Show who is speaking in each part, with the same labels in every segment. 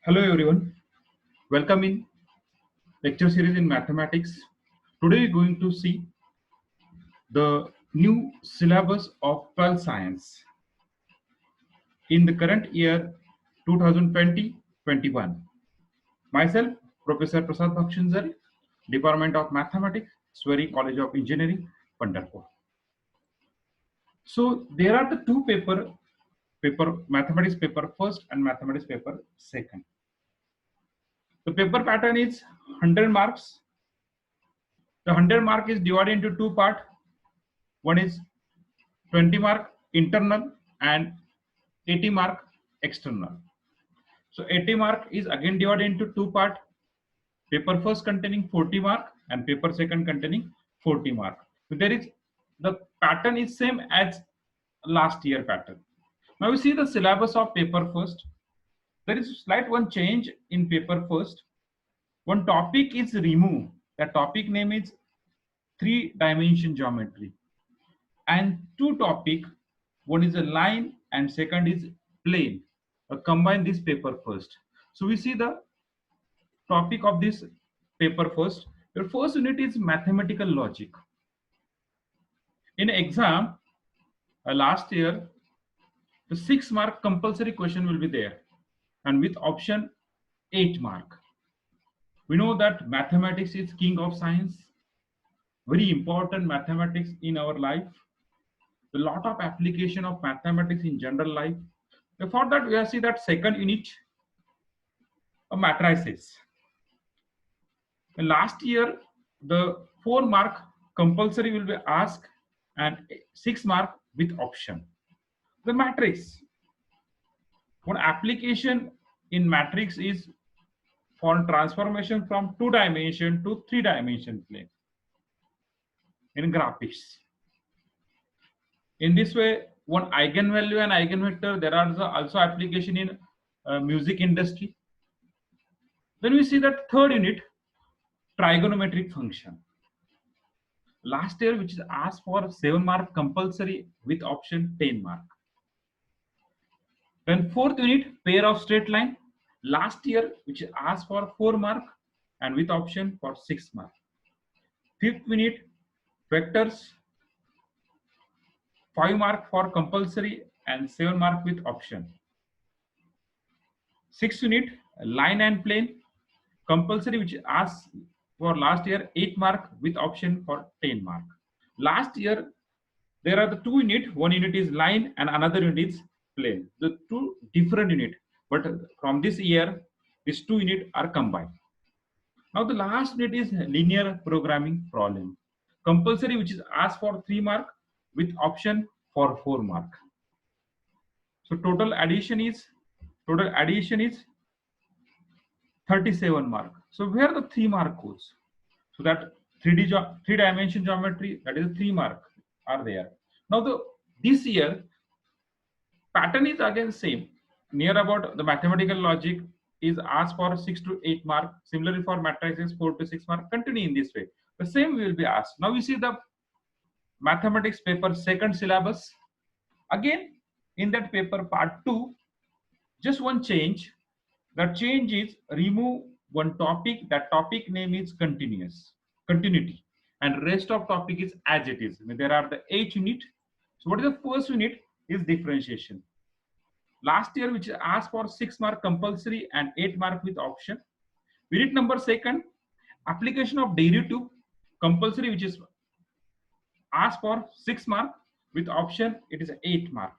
Speaker 1: Hello everyone, welcome in lecture series in mathematics. Today we're going to see the new syllabus of 12th science in the current year 2020-21. Myself, Professor Prasad Bhakshanzar, Department of Mathematics, Swari College of Engineering, Pandharpur. So there are the two paper mathematics paper first and mathematics paper second. The paper pattern is 100 marks. The 100 mark is divided into two parts. One is 20 mark internal and 80 mark external. So 80 mark is again divided into two parts. Paper first containing 40 mark and paper second containing 40 mark. So there is the pattern is same as last year pattern. Now we see the syllabus of paper first. There is slight one change in paper first. One topic is removed. The topic name is three-dimension geometry. And two topic, one is a line and second is plane. Combine this paper first. So we see the topic of this paper first. Your first unit is mathematical logic. In exam last year, the 6 mark compulsory question will be there, and with option 8 mark. We know that mathematics is king of science, very important mathematics in our life. A lot of application of mathematics in general life. For that, we have see that second unit, matrices. Last year, the 4 mark compulsory will be asked and 6 mark with option. The matrix. One application in matrix is for transformation from 2-dimension to 3-dimension plane in graphics. In this way, one eigenvalue and eigenvector, there are also application in music industry. Then we see that third unit, trigonometric function. Last year, which is asked for 7 mark compulsory with option 10 mark. Then fourth unit, pair of straight line. Last year, which is asked for 4 mark and with option for 6 mark. Fifth unit, vectors. 5 mark for compulsory and 7 mark with option. Sixth unit, line and plane. Compulsory, which is asked for last year 8 mark with option for 10 mark. Last year, there are the two unit. One unit is line and another unit is plane. The two different unit, but from this year, these two unit are combined. Now the last unit is linear programming problem. Compulsory, which is asked for 3 mark with option for 4 mark. So total addition is 37 mark. So where the 3 mark goes? So that 3-dimension geometry, that is 3 mark are there. Now this year pattern is again same. Near about the mathematical logic is asked for 6 to 8 mark. Similarly for matrices 4 to 6 mark. Continue in this way. The same will be asked. Now we see the mathematics paper second syllabus. Again in that paper part 2, just one change. That change is remove one topic. That topic name is continuity, and rest of topic is as it is. There are the 8 unit. So what is the first unit is differentiation. Last year, which asked for 6 mark compulsory and 8 mark with option. Unit number second, application of derivative compulsory, which is asked for 6 mark with option, it is 8 mark.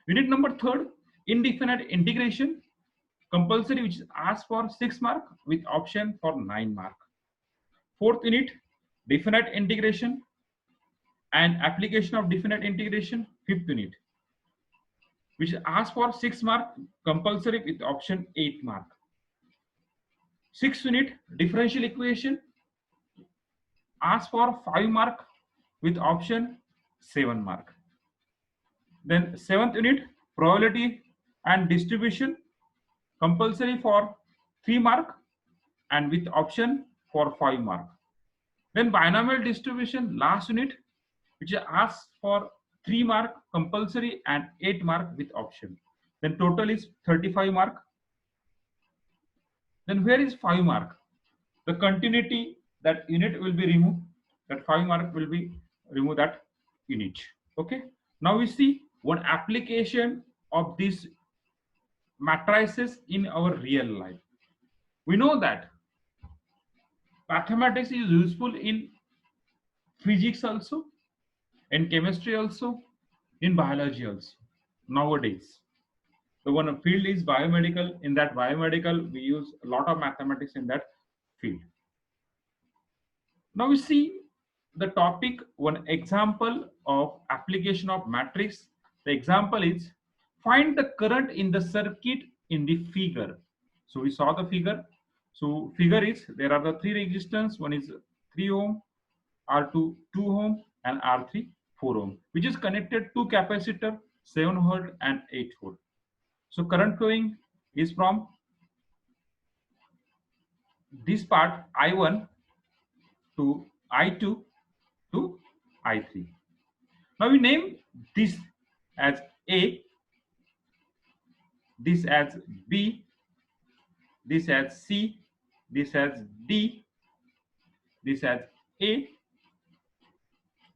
Speaker 1: Unit number third, indefinite integration compulsory, which is asked for 6 mark with option for 9 mark. Fourth unit, definite integration and application of definite integration, fifth unit, which is asked for 6 mark compulsory with option 8 mark. Sixth unit, differential equation, asked for 5 mark with option 7 mark. Then seventh unit, probability and distribution, compulsory for 3 mark and with option for 5 mark. Then binomial distribution, last unit, which is asked for 3 mark compulsory and 8 mark with option. Then total is 35 mark. Then where is 5 mark? The continuity, that unit will be removed. That 5 mark will be remove that unit. Okay. Now we see one application of these matrices in our real life. We know that mathematics is useful in physics also, in chemistry also, in biology also nowadays. The one field is biomedical. In that biomedical, we use a lot of mathematics in that field. Now we see the topic, one example of application of matrix. The example is find the current in the circuit in the figure. So we saw the figure. So figure is there are the three resistance. One is 3 ohm, R2 2 ohm, and R3 4 ohm, which is connected to capacitor 7 volt and 8 volt. So current flowing is from this part I1 to I2 to I3. Now we name this as A, this as B, this as C, this as D, this as A,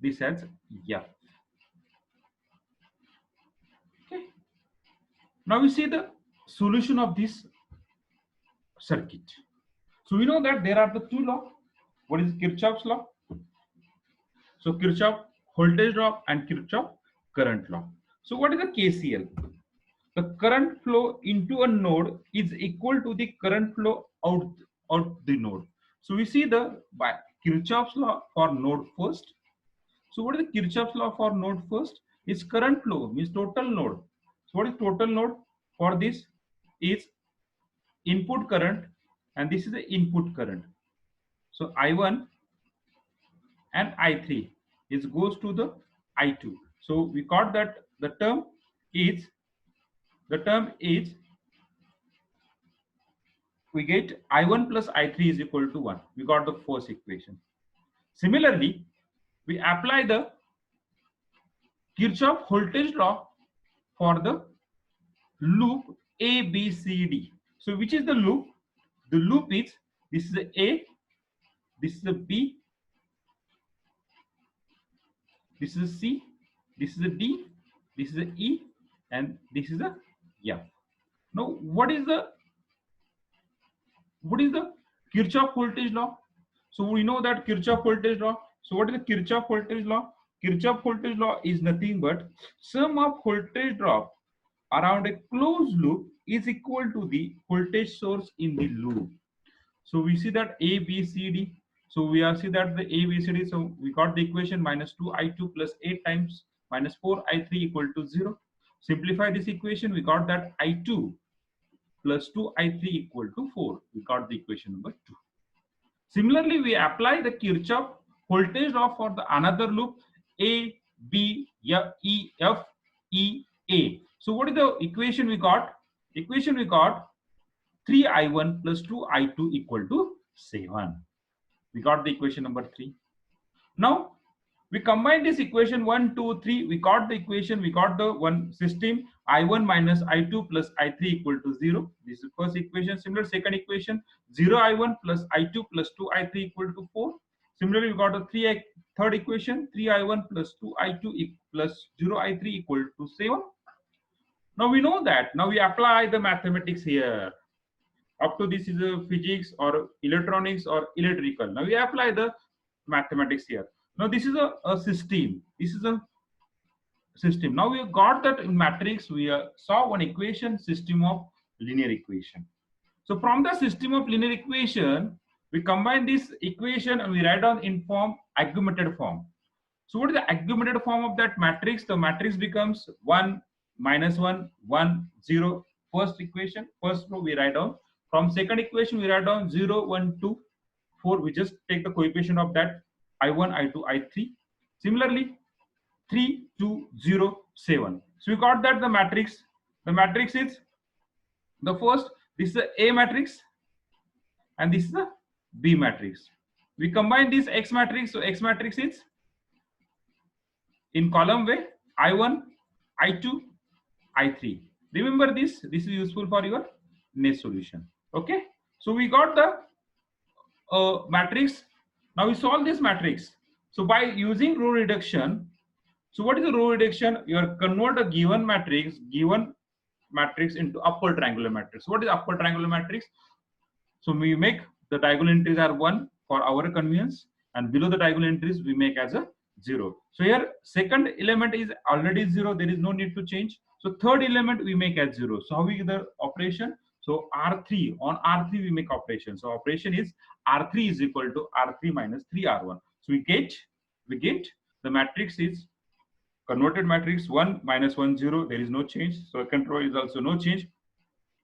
Speaker 1: this as F. Okay. Now we see the solution of this circuit. So we know that there are the two laws. What is Kirchhoff's law? So Kirchhoff voltage law and Kirchhoff current law. So what is the KCL? The current flow into a node is equal to the current flow out the node. So we see the by Kirchhoff's law for node first. So what is the Kirchhoff's law for node first? Is current flow means total node. So what is total node for this? Is input current, and this is the input current. So I1 and I3 is goes to the I2. So we got that the term is we get I1 plus I3 is equal to 1. We got the first equation. Similarly, we apply the Kirchhoff voltage law for the loop A, B, C, D. So which is the loop? The loop is this is the A, this is the B, this is the C, this is the D, this is the E, and this is the F. Now what is the Kirchhoff voltage law? So we know that Kirchhoff voltage law. So what is the Kirchhoff voltage law? Kirchhoff voltage law is nothing but sum of voltage drop around a closed loop is equal to the voltage source in the loop. So we see that A, B, C, D. So we are see that the A, B, C, D. So we got the equation minus 2I2 plus 8 times minus 4I3 equal to 0. Simplify this equation. We got that I2 plus 2I3 equal to 4. We got the equation number 2. Similarly, we apply the Kirchhoff voltage law for the another loop A, B, E, F, E, A. So what is the equation we got? Equation we got 3I1 plus 2I2 equal to 7. We got the equation number 3. Now we combine this equation 1, 2, 3. We got the equation. We got the one system I1 minus I2 plus I3 equal to 0. This is first equation. Similar second equation 0 I1 plus I2 plus 2I3 equal to 4. Similarly, we got a third equation 3 I1 plus 2 I2 plus 0 I3 equal to 7. Now we know that. Now we apply the mathematics here. Up to this is a physics or electronics or electrical. Now we apply the mathematics here. Now this is a system. This is a system. Now we got that in matrix. We saw one equation, system of linear equation. So from the system of linear equation, we combine this equation and we write down in form augmented form. So what is the augmented form of that matrix? The matrix becomes 1, minus 1, 1, 0. First equation, first row we write down. From second equation, we write down 0, 1, 2, 4. We just take the coefficient of that I1, I2, I3. Similarly, 3, 2, 0, 7. So we got that the matrix is the first. This is the A matrix and this is the B matrix. We combine this X matrix. So X matrix is in column way I1, I2, I3. Remember this. This is useful for your next solution. Okay. So we got the matrix. Now we solve this matrix. So by using row reduction, so what is the row reduction? You are convert a given matrix into upper triangular matrix. What is upper triangular matrix? So we make the diagonal entries are 1 for our convenience, and below the diagonal entries we make as a 0. So here second element is already 0, there is no need to change. So third element we make as 0. So how we get the operation? So R3, on R3 we make operation. So operation is R3 is equal to R3 minus 3R1. So we get the matrix is converted matrix 1 minus 1 0, there is no change. So second row is also no change.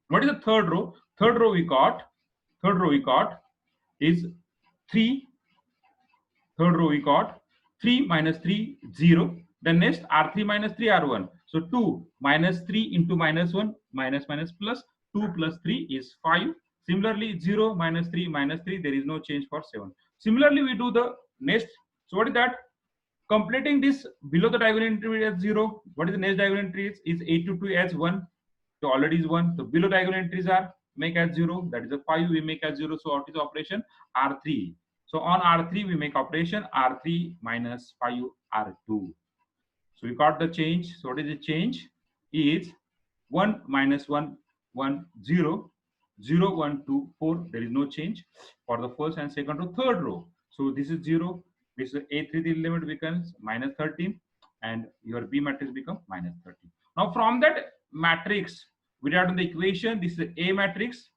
Speaker 1: What is the third row? Third row we got is 3. Third row we got 3 minus 3 0. Then next R3 minus 3 R1. So 2 minus 3 into minus 1 minus plus 2 plus 3 is 5. Similarly 0 minus 3 minus 3, there is no change for 7. Similarly we do the next. So what is that? Completing this below the diagonal entry as 0. What is the next diagonal entry? Is 8 to 2 as 1. So already is 1. So below diagonal entries are make as 0. That is a 5 we make as 0. So what is the operation? R3. So on R3 we make operation R3 minus 5 R2. So we got the change. So what is the change? Is 1 minus 1 1 0 0 1 2 4. There is no change for the first and second row. Third row. So this is 0. This is A3 the element becomes minus 13, and your B matrix become minus 13. Now from that matrix we write on the equation. This is A matrix,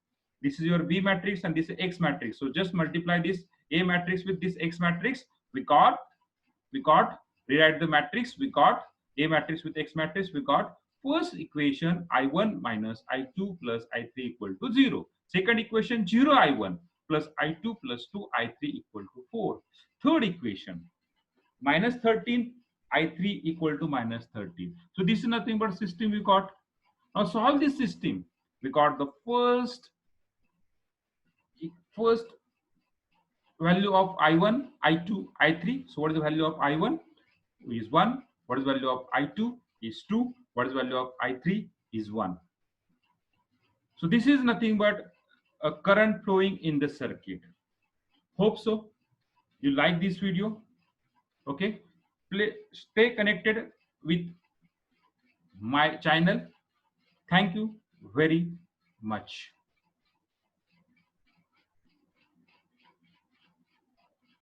Speaker 1: this is your B matrix, and this is X matrix. So just multiply this A matrix with this X matrix. We got rewrite the matrix. We got A matrix with X matrix. We got first equation I1 minus I2 plus I3 equal to 0. Second equation 0 I1 plus I2 plus 2 I3 equal to 4. Third equation minus 13 I3 equal to minus 13. So this is nothing but system we got. Now solve this system. We got the first value of I1, I2, I3. So what is the value of I1? Is 1. What is the value of I2? Is 2. What is the value of I3? Is 1. So this is nothing but a current flowing in the circuit. Hope so. You like this video. Okay. Stay connected with my channel. Thank you very much.